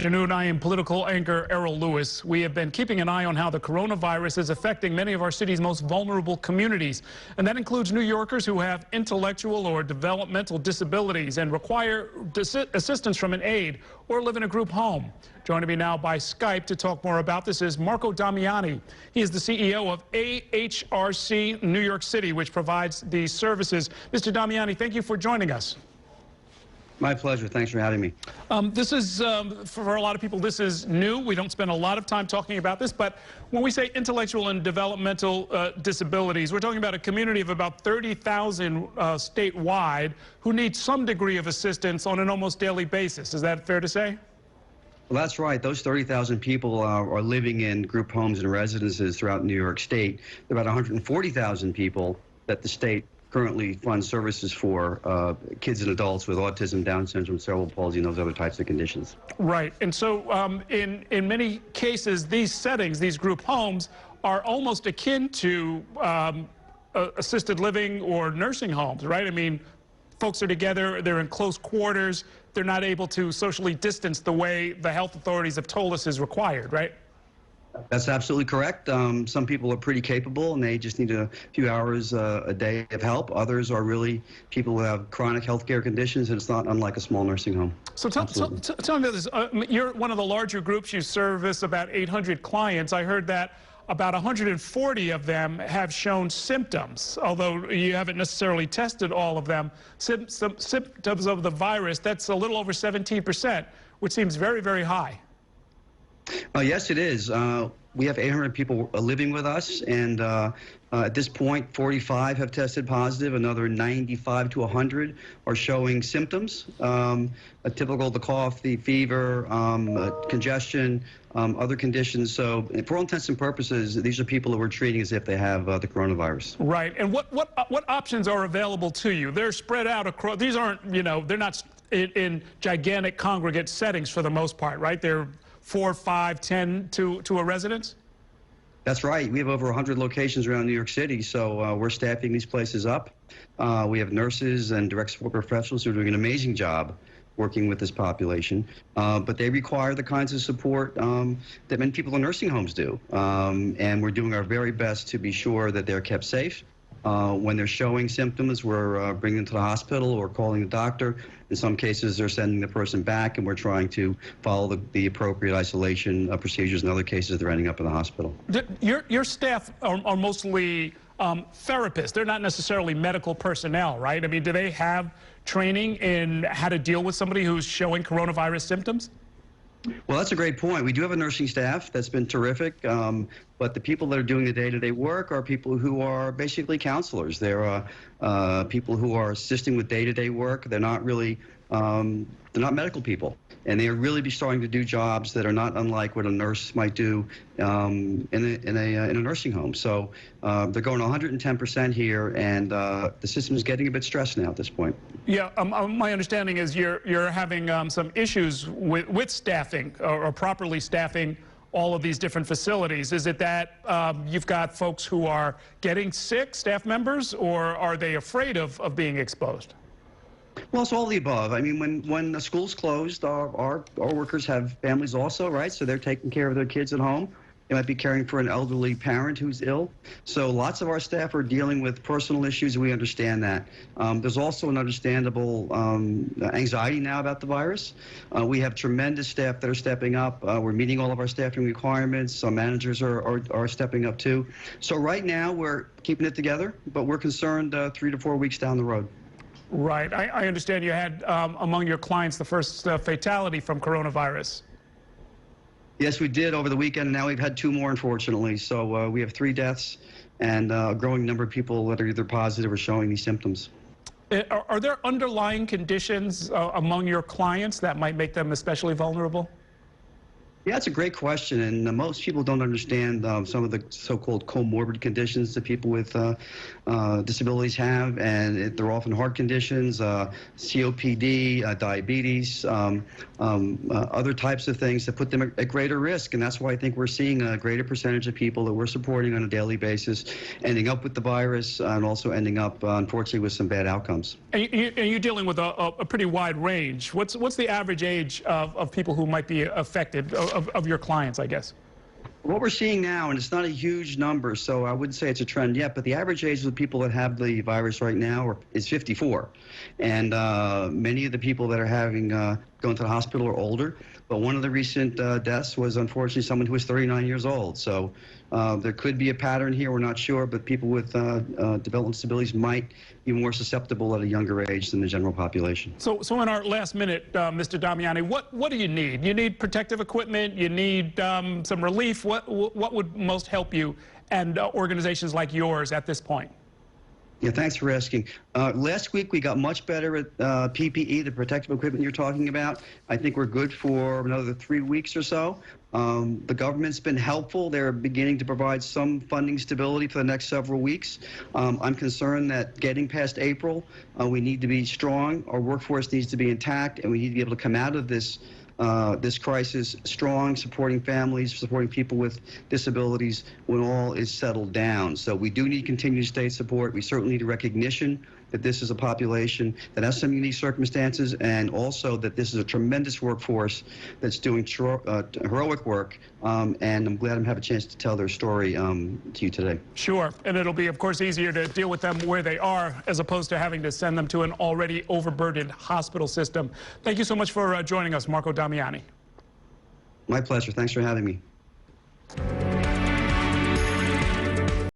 Afternoon, I am political anchor Errol Lewis. We have been keeping an eye on how the coronavirus is affecting many of our city's most vulnerable communities, and that includes New Yorkers who have intellectual or developmental disabilities and require assistance from an aide or live in a group home. Joining me now by Skype to talk more about this is Marco Damiani. He is the CEO of AHRC New York City, which provides these services. Mr. Damiani, thank you for joining us. My pleasure. Thanks for having me. This is, for a lot of people, this is new. We don't spend a lot of time talking about this, but when we say intellectual and developmental disabilities, we're talking about a community of about 30,000 statewide who need some degree of assistance on an almost daily basis. Is that fair to say? Well, that's right. Those 30,000 people are living in group homes and residences throughout New York State. There are about 140,000 people that the state currently funds services for kids and adults with autism, Down syndrome, cerebral palsy, and those other types of conditions. Right. And so in many cases, these settings, these group homes, are almost akin to assisted living or nursing homes, right? I mean, folks are together, they're in close quarters, they're not able to socially distance the way the health authorities have told us is required, right? That's absolutely correct. Some people are pretty capable and they just need a few hours a day of help. Others are really people who have chronic health care conditions, and it's not unlike a small nursing home. So tell me about this. You're one of the larger groups. You service about 800 clients. I heard that about 140 of them have shown symptoms, although you haven't necessarily tested all of them. Symptoms of the virus, that's a little over 17%, which seems very, very high. Yes, it is. We have 800 people living with us, and at this point, 45 have tested positive. Another 95 to 100 are showing symptoms, typical the cough, the fever, congestion, other conditions. So for all intents and purposes, these are people that we're treating as if they have the coronavirus. Right. And what options are available to you? They're spread out across. These aren't, you know, they're not in gigantic congregate settings for the most part, right? They're 4, 5, 10 to a residence? That's right. We have over 100 locations around New York City, so we're staffing these places up. We have nurses and direct support professionals who are doing an amazing job working with this population, but they require the kinds of support that many people in nursing homes do, and we're doing our very best to be sure that they're kept safe. When they're showing symptoms, we're bringing them to the hospital or calling the doctor. In some cases, they're sending the person back, and we're trying to follow the appropriate isolation procedures. In other cases, they're ending up in the hospital. Your staff are mostly therapists. They're not necessarily medical personnel, right? I mean, do they have training in how to deal with somebody who's showing coronavirus symptoms? Well, that's a great point. We do have a nursing staff that's been terrific, but the people that are doing the day-to-day work are people who are basically counselors. They're people who are assisting with day-to-day work. They're not really, they're not medical people, and they are really be starting to do jobs that are not unlike what a nurse might do in a nursing home. So they're going 110% here, and the system is getting a bit stressed now at this point. Yeah, my understanding is you're having some issues with staffing or properly staffing all of these different facilities. Is it that you've got folks who are getting sick, staff members, or are they afraid of being exposed? Well, it's all the above. I mean, when the school's closed, our workers have families also, right? So they're taking care of their kids at home. They might be caring for an elderly parent who's ill. So lots of our staff are dealing with personal issues. We understand that. There's also an understandable anxiety now about the virus. We have tremendous staff that are stepping up. We're meeting all of our staffing requirements. Some managers are stepping up too. So right now we're keeping it together, but we're concerned 3 to 4 weeks down the road. Right. I understand you had among your clients the first fatality from coronavirus. Yes, we did over the weekend, and now we've had 2 more, unfortunately. So we have 3 deaths and a growing number of people that are either positive or showing these symptoms. Are there underlying conditions among your clients that might make them especially vulnerable? Yeah, it's a great question, and most people don't understand some of the so-called comorbid conditions that people with disabilities have, and they're often heart conditions, COPD, diabetes, other types of things that put them at greater risk, and that's why I think we're seeing a greater percentage of people that we're supporting on a daily basis ending up with the virus and also ending up, unfortunately, with some bad outcomes. And you're dealing with a pretty wide range. What's the average age of people who might be affected, of your clients, I guess? What we're seeing now, and it's not a huge number, so I wouldn't say it's a trend yet, but the average age of the people that have the virus right now is 54. And many of the people that are having going to the hospital are older. But one of the recent deaths was unfortunately someone who was 39 years old. So there could be a pattern here, we're not sure, but people with developmental disabilities might be more susceptible at a younger age than the general population. So in our last minute, Mr. Damiani, what do you need? You need protective equipment, you need some relief. What would most help you and organizations like yours at this point? Yeah, thanks for asking. Last week we got much better at PPE, the protective equipment you're talking about. I think we're good for another 3 weeks or so. The government's been helpful. They're beginning to provide some funding stability for the next several weeks. I'm concerned that getting past April, we need to be strong. Our workforce needs to be intact, and we need to be able to come out of this crisis strong, supporting families, supporting people with disabilities when all is settled down. So we do need continued state support. We certainly need a recognition that this is a population that has some unique circumstances, and also that this is a tremendous workforce that's doing heroic work, and I'm glad I'm having a chance to tell their story to you today. Sure, and it'll be, of course, easier to deal with them where they are as opposed to having to send them to an already overburdened hospital system. Thank you so much for joining us, Marco Damiani. My pleasure. Thanks for having me.